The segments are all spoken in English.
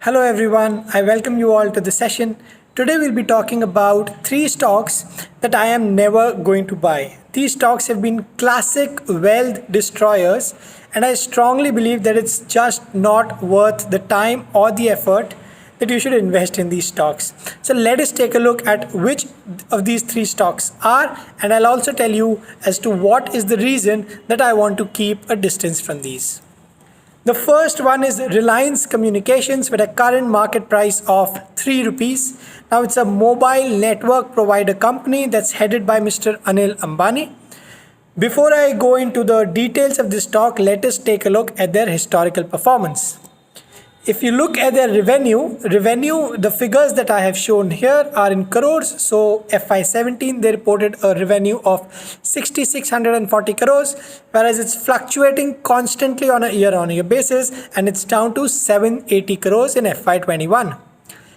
Hello everyone, I welcome you all to the session. Today we'll be talking about three stocks that I am never going to buy. These stocks have been classic wealth destroyers, and I strongly believe that it's just not worth the time or the effort that you should invest in these stocks. So let us take a look at which of these three stocks are, and I'll also tell you as to what is the reason that I want to keep a distance from these. The first one is Reliance Communications with a current market price of 3 rupees. Now it's a mobile network provider company that's headed by Mr. Anil Ambani. Before I go into the details of this stock, let us take a look at their historical performance. If you look at their revenue, the figures that I have shown here are in crores. So FY17, they reported a revenue of 6,640 crores, whereas it's fluctuating constantly on a year-on-year basis, and it's down to 780 crores in FY21.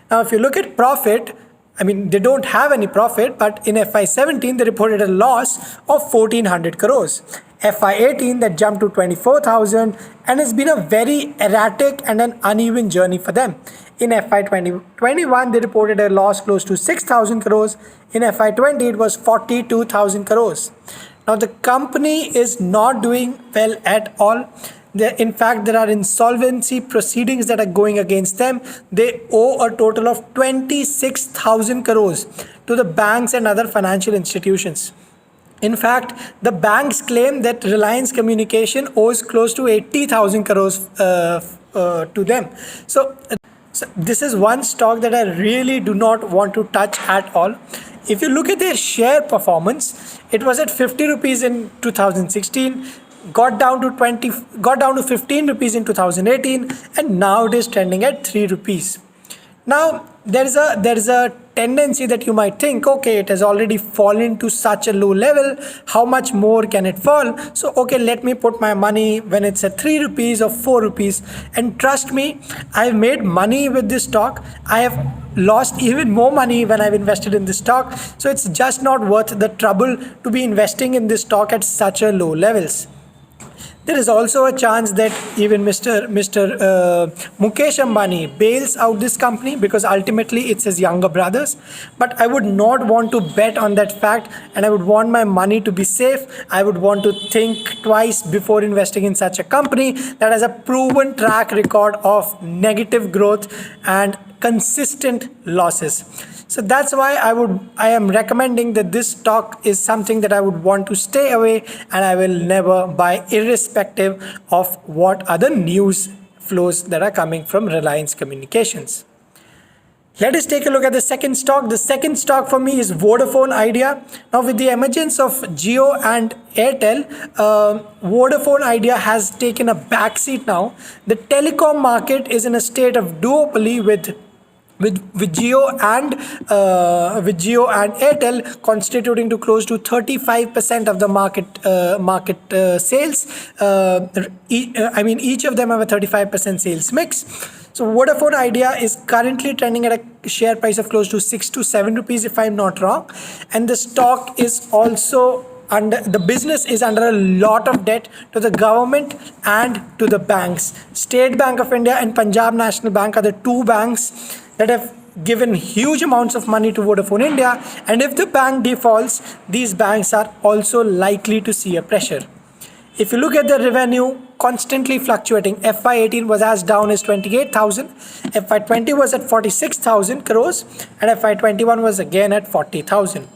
Now, if you look at profit, they don't have any profit, but in FY17, they reported a loss of 1400 crores. FY18, that jumped to 24,000, and it's been a very erratic and an uneven journey for them. In FY2021, they reported a loss close to 6,000 crores. In FY20, it was 42,000 crores. Now, the company is not doing well at all. In fact, there are insolvency proceedings that are going against them. They owe a total of 26,000 crores to the banks and other financial institutions. In fact, the banks claim that Reliance Communication owes close to 80,000 crores to them. So this is one stock that I really do not want to touch at all. If you look at their share performance, it was at 50 rupees in 2016. Got down to 15 rupees in 2018, and now it is trending at 3 rupees. Now there is a tendency that you might think, okay, it has already fallen to such a low level, how much more can it fall? So okay, let me put my money when it's at 3 rupees or 4 rupees. And trust me, I've made money with this stock. I have lost even more money when I've invested in this stock. So it's just not worth the trouble to be investing in this stock at such a low levels. There is also a chance that even Mr. Mukesh Ambani bails out this company, because ultimately it's his younger brothers. But I would not want to bet on that fact, and I would want my money to be safe. I would want to think twice before investing in such a company that has a proven track record of negative growth and consistent losses. So that's why I am recommending that this stock is something that I would want to stay away, and I will never buy, irrespective of what other news flows that are coming from Reliance Communications. Let us take a look at the second stock. The second stock for me is Vodafone Idea. Now, with the emergence of Jio and Airtel, Vodafone Idea has taken a backseat now. The telecom market is in a state of duopoly with Jio and Airtel constituting to close to 35% of the market sales. Each of them have a 35% sales mix. So Vodafone Idea is currently trending at a share price of close to 6 to 7 rupees, if I'm not wrong, and the stock is also the business is under a lot of debt to the government and to the banks. State Bank of India and Punjab National Bank are the two banks that have given huge amounts of money to Vodafone India, and if the bank defaults, these banks are also likely to see a pressure. If you look at the revenue, constantly fluctuating. FY18 was as down as 28,000, FY20 was at 46,000 crores, and FY21 was again at 40,000.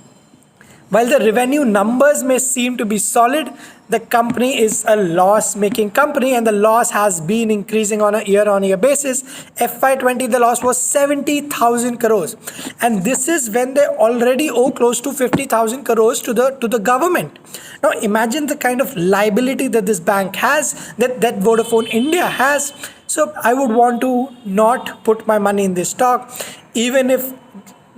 While the revenue numbers may seem to be solid, the company is a loss-making company, and the loss has been increasing on a year-on-year basis. FY20, the loss was 70,000 crores, and this is when they already owe close to 50,000 crores to the government. Now, imagine the kind of liability that this bank has, that Vodafone India has. So, I would want to not put my money in this stock, even if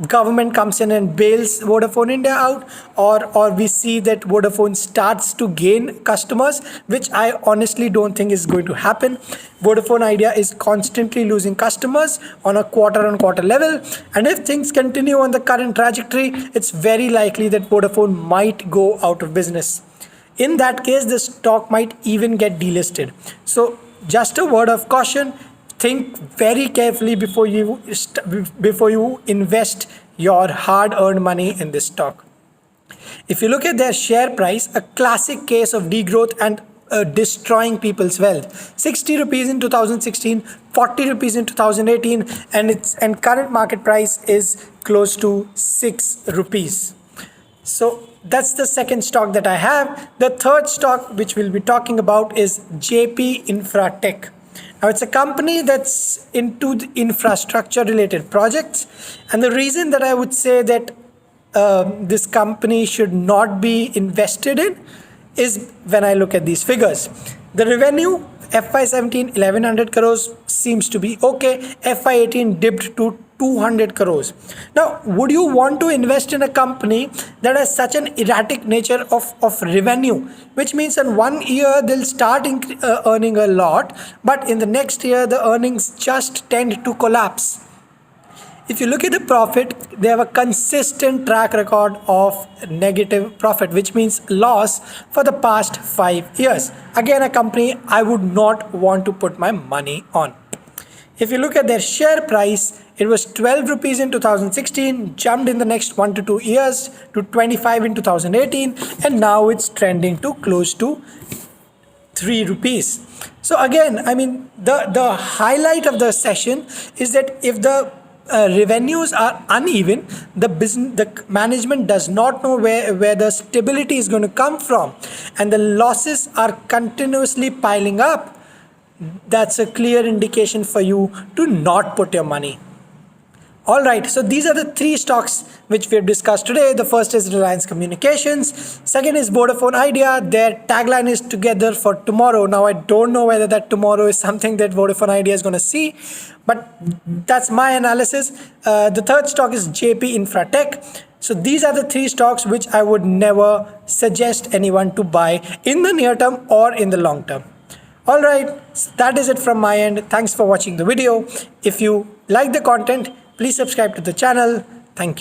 government comes in and bails Vodafone India out, or we see that Vodafone starts to gain customers, which I honestly don't think is going to happen. Vodafone Idea is constantly losing customers on a quarter-on-quarter level, and if things continue on the current trajectory, it's very likely that Vodafone might go out of business. In that case, the stock might even get delisted. So just a word of caution, think very carefully before you invest your hard-earned money in this stock. If you look at their share price, a classic case of degrowth and destroying people's wealth. 60 rupees in 2016, 40 rupees in 2018, and current market price is close to 6 rupees. So that's the second stock that I have. The third stock which we'll be talking about is JP Infratech. Now it's a company that's into the infrastructure related projects, and the reason that I would say that this company should not be invested in is when I look at these figures. The revenue FY17 1100 crores seems to be okay. FY18 dipped to 200 crores. Now, would you want to invest in a company that has such an erratic nature of revenue, which means in 1 year they'll start earning a lot, but in the next year the earnings just tend to collapse? If you look at the profit, they have a consistent track record of negative profit, which means loss for the past 5 years. Again, a company I would not want to put my money on. If you look at their share price, it was 12 rupees in 2016, jumped in the next 1 to 2 years to 25 in 2018, and now it's trending to close to 3 rupees. So again, I mean, the highlight of the session is that if the revenues are uneven, the management does not know where the stability is going to come from, and the losses are continuously piling up, that's a clear indication for you to not put your money. Alright, so these are the 3 stocks which we have discussed today. The first is Reliance Communications. Second is Vodafone Idea. Their tagline is together for tomorrow. Now I don't know whether that tomorrow is something that Vodafone Idea is going to see, but that's my analysis. The third stock is JP Infratech. So these are the 3 stocks which I would never suggest anyone to buy in the near term or in the long term. Alright, that is it from my end. Thanks for watching the video. If you like the content, please subscribe to the channel. Thank you.